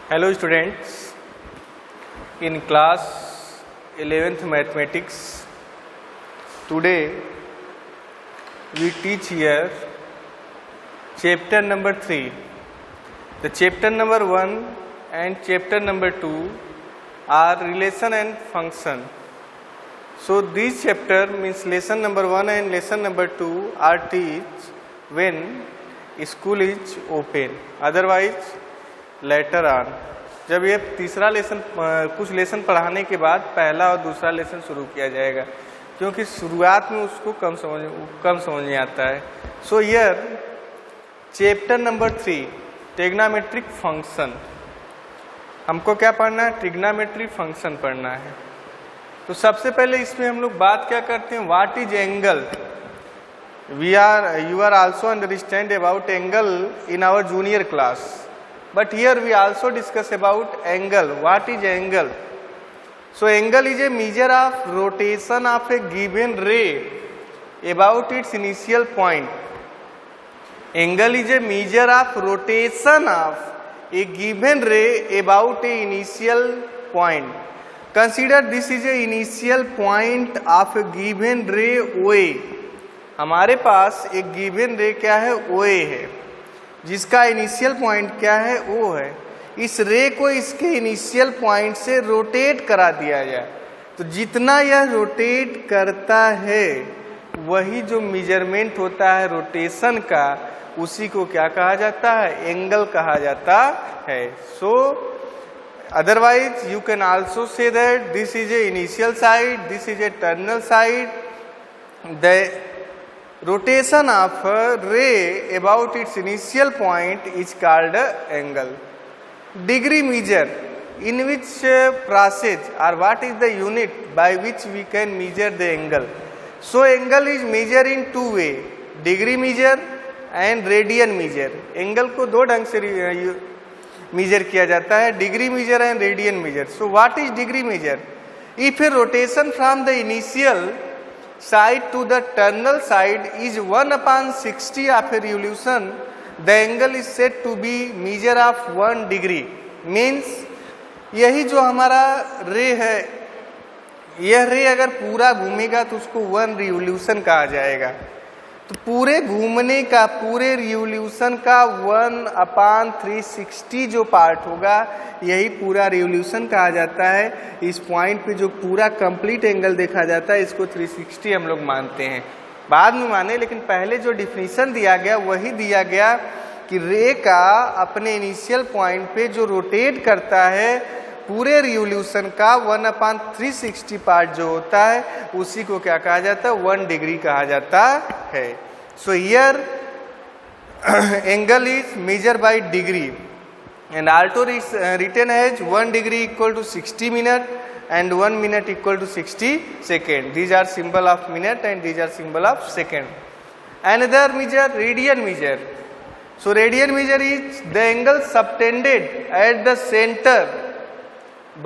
Hello students, in class 11th mathematics, today we teach here chapter number 3. The chapter number 1 and chapter number 2 are relation and function. So this chapter means lesson number 1 and lesson number 2 are teach when school is open, otherwise later on. जब ये तीसरा lesson कुछ lesson पढ़ाने के बाद पहला और दूसरा लेसन शुरू किया जाएगा, क्योंकि शुरुआत में उसको कम समझ में आता है। So here chapter number 3 trigonometric function, हमको क्या पढ़ना है? ट्रिग्नोमेट्रिक फंक्शन पढ़ना है। तो सबसे पहले इसमें हम लोग बात क्या करते हैं? What is angle? You are also understand about angle in our junior class, but here we also discuss about angle. What is angle? So angle is a measure of rotation of a given ray about its initial point. Angle is a measure of rotation of a given ray about a initial point. Consider this is a initial point of a given ray OA. हमारे पास एक given ray क्या है? OA है, जिसका initial point क्या है? O है। इस रे को इसके इनिशियल पॉइंट से रोटेट करा दिया जाए, तो जितना यह रोटेट करता है वही जो मेजरमेंट होता है रोटेशन का, उसी को क्या कहा जाता है? एंगल कहा जाता है। सो otherwise you can also say that this is A initial side, this is A terminal side. The rotation of ray about its initial point is called angle. Degree measure, in which process or what is the unit by which we can measure the angle? So angle is measured in two way, degree measure and radian measure. Angle को दो ढंग से measure किया जाता है, degree measure and radian measure. So what is degree measure? If a rotation from the initial side to the terminal side is 1/60 of a revolution, the angle is said to be measure of 1 degree. Means यही जो हमारा रे है, यह रे अगर पूरा घूमेगा तो उसको 1 रिवोल्यूशन कहा जाएगा। तो पूरे घूमने का, पूरे रिवोल्यूशन का 1/360 जो पार्ट होगा, यही पूरा रिवोल्यूशन कहा जाता है। इस पॉइंट पे जो पूरा कंप्लीट एंगल देखा जाता है, इसको 360 हम लोग मानते हैं। बाद में माने, लेकिन पहले जो डिफिनीशन दिया गया वही दिया गया कि रे का अपने इनिशियल पॉइंट पे जो रोटेट करता है, पूरे रिवोल्यूशन का 1/360 पार्ट जो होता है, उसी को क्या कहा जाता है? 1 डिग्री कहा जाता है। So here angle is measure by degree and also is written as 1 degree equal to 60 minute and 1 minute equal to 60 second. These are symbol of minute and these are symbol of second. Another measure, radian measure. So radian measure is the angle subtended at the center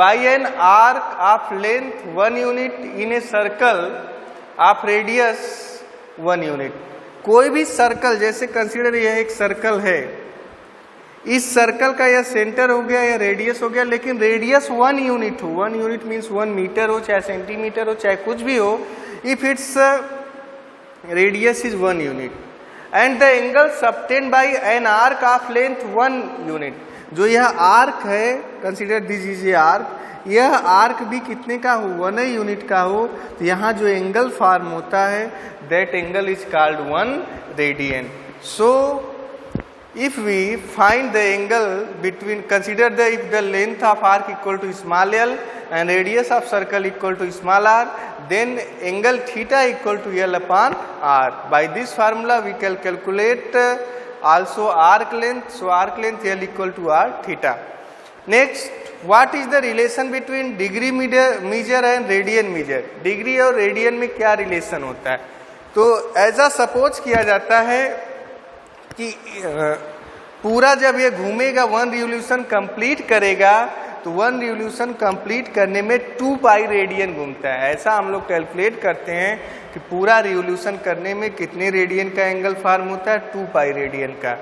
by an arc of length 1 unit in a circle of radius 1 unit. कोई भी circle, जैसे consider यह एक circle है, इस circle का यह centre हो गया या रेडियस हो गया, लेकिन रेडियस 1 यूनिट हो। 1 यूनिट मीन्स 1 मीटर हो, चाहे सेंटीमीटर हो, चाहे कुछ भी हो, if its radius is 1 unit and the angle subtend by an arc of length 1 unit. जो यह आर्क है, consider this is a arc, यह आर्क भी कितने का हो? 1 यूनिट का हो। तो यहाँ जो एंगल फॉर्म होता है, that angle is called 1 radian. So if we find the angle between, consider the if the length of arc equal to small l and radius of circle equal to small r, then angle theta equal to l upon r. By this formula we can calculate also arc length. So arc length l equal to r theta. Next, what is the relation between degree measure and radian measure? Degree और radian में क्या relation होता है? तो ऐसा suppose किया जाता है कि पूरा जब ये घूमेगा 1 रिवोल्यूशन कंप्लीट करेगा, तो 1 रिवोल्यूशन कंप्लीट करने में 2 पाई रेडियन घूमता है। ऐसा हम लोग कैलकुलेट करते हैं कि पूरा रिवोल्यूशन करने में कितने रेडियन का एंगल फॉर्म होता है? 2 पाई रेडियन का।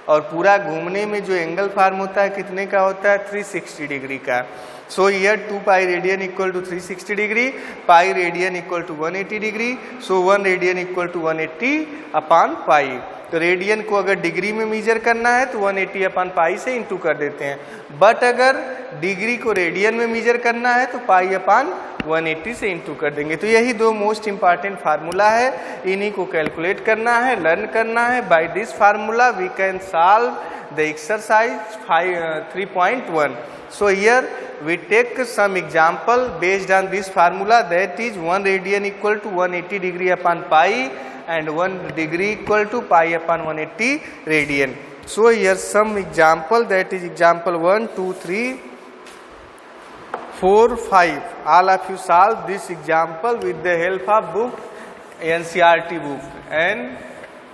और पूरा घूमने में जो एंगल फॉर्म होता है कितने का होता है, 360 डिग्री का। So here 2 pi radian equal to 360 degree, pi radian equal to 180 degree, so 1 radian equal to 180 upon pi. तो रेडियन को अगर डिग्री में मेजर करना है तो 180 अपॉन पाई से इंटू कर देते हैं, बट अगर डिग्री को रेडियन में मेजर करना है तो पाई अपॉन 180 से इंटू कर देंगे। तो यही दो मोस्ट इंपॉर्टेंट फार्मूला है, इन्हीं को कैलकुलेट करना है, लर्न करना है। By this formula we can solve the exercise 3.1. So here we take some example based on this formula, that is 1 radian equal to 180 degree upon pi and 1 degree equal to pi upon 180 radian. So here some example, that is example 1, 2, 3, 4, 5. All of you solve this example with the help of book, NCERT book, and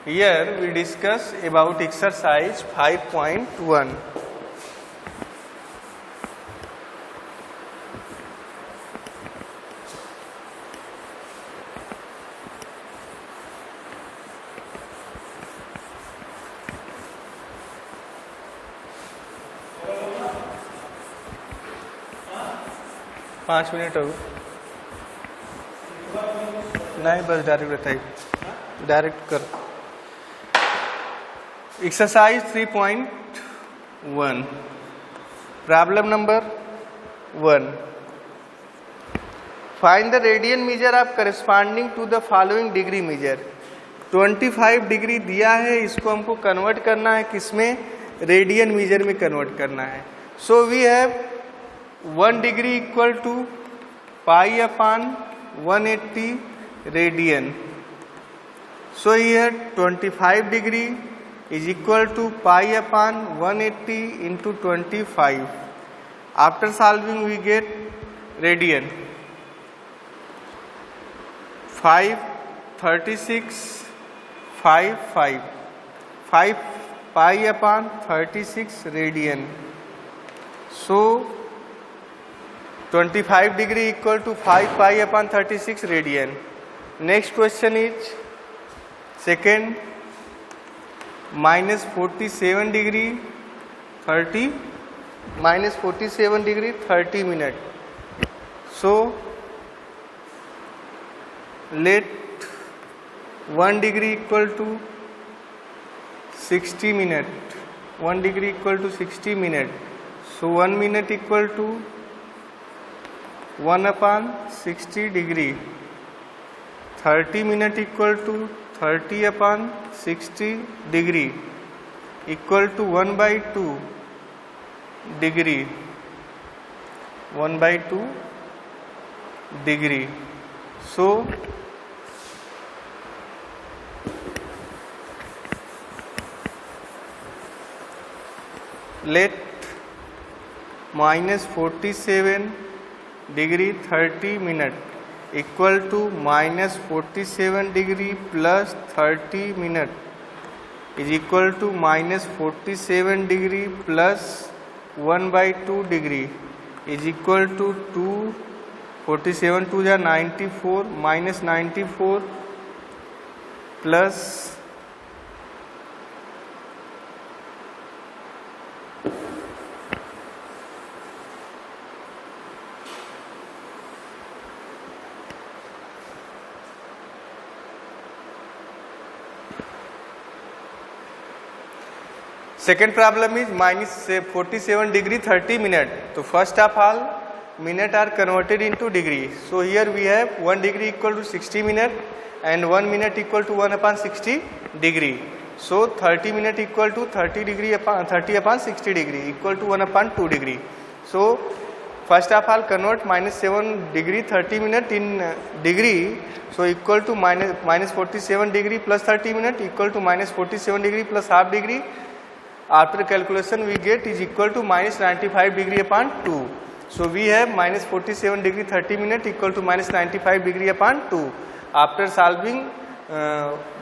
here we discuss about exercise 5.1. पाँच minute हो नहीं, बस direct बताइए, direct कर। Exercise 3.1, problem number 1, find the radian measure of corresponding to the following degree measure. 25 degree दिया है, इसको हमको कन्वर्ट करना है, किसमें, रेडियन मेजर में कन्वर्ट करना है। So we have 1 degree equal to pi upon 180 radian. So here 25 degree is equal to pi upon 180 into 25. After solving we get radian 5, 36, 5, 5 pi upon 36 radian. So 25 degree equal to 5 pi upon 36 radian. Next question is second, minus 47 degree 30 minus 47 degree 30 minute. So let 1 degree equal to 60 minute, 1 degree equal to 60 minute. So 1 minute equal to 1 upon 60 degree, 30 minute equal to 30 upon 60 degree equal to 1 by 2 degree, 1 by 2 degree. So let minus 47 degree 30 minute equal to minus 47 degree plus 30 minute is equal to minus 47 degree plus 1 by 2 degree is equal to 2, 47 2 is 94 minus 94 plus second problem is minus 47 degree 30 minute. So first of all minute are converted into degree. So here we have 1 degree equal to 60 minute and 1 minute equal to 1 upon 60 degree. So 30 minute equal to 30 degree upon 30 upon 60 degree equal to 1 upon 2 degree. So first of all convert minus 7 degree 30 minute in degree. So equal to minus 47 degree plus 30 minute equal to minus 47 degree plus half degree. After calculation we get is equal to minus 95 degree upon 2. So we have minus 47 degree 30 minute equal to minus 95 degree upon 2. After solving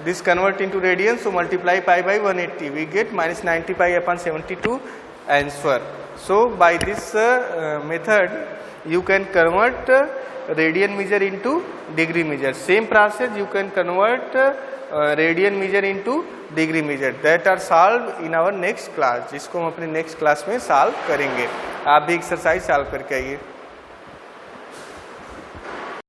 this convert into radian, so multiply pi by 180, we get minus 95 upon 72 answer. So by this method you can convert radian measure into degree measure. Same process you can convert radian measure into degree measure. That are solve in our next class, जिसको हम अपने next class में solve करेंगे. आप भी exercise solve करके आइए.